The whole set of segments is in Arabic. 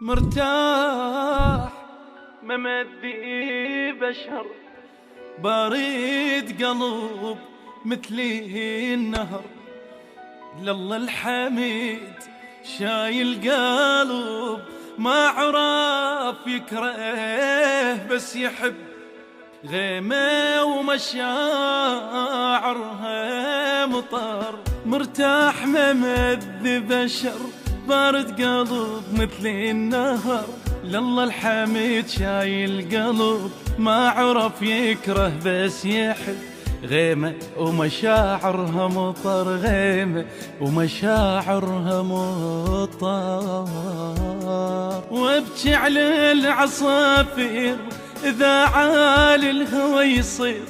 مرتاح ما مدي بشر، بارد قلب مثلي النهر. لله الحميد شايل قلب ما عرف يكره بس يحب، غيمة ومشاعرها مطر. مرتاح ما مذ بشر، بارد قلب مثل النهر. لله الحميد شايل قلب ما عرف يكره بس يحب، غيمة ومشاعرها مطر، غيمة ومشاعرها مطر. وابكي على العصافير إذا عالي الهوى يصير،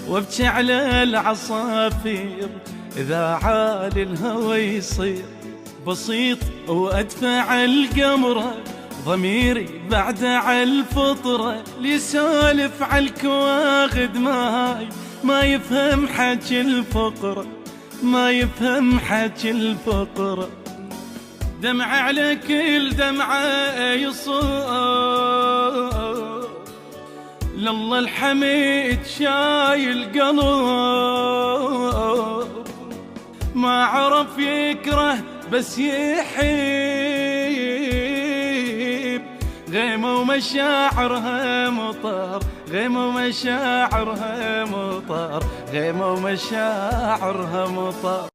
وابكي على العصافير إذا عالي الهوى يصير. بسيط وأدفع القمرة، ضميري بعد على الفطرة، ليسالف على الكواغد ما يفهم حكي الفقرة، ما يفهم حكي الفقرة. دمع على كل دمعة يصور، لله الحميد شايل قلب ما عرف يكره بس يحب، غيمة ومشاعرها مطر، غيمة ومشاعرها مطر، غيمة ومشاعرها مطر.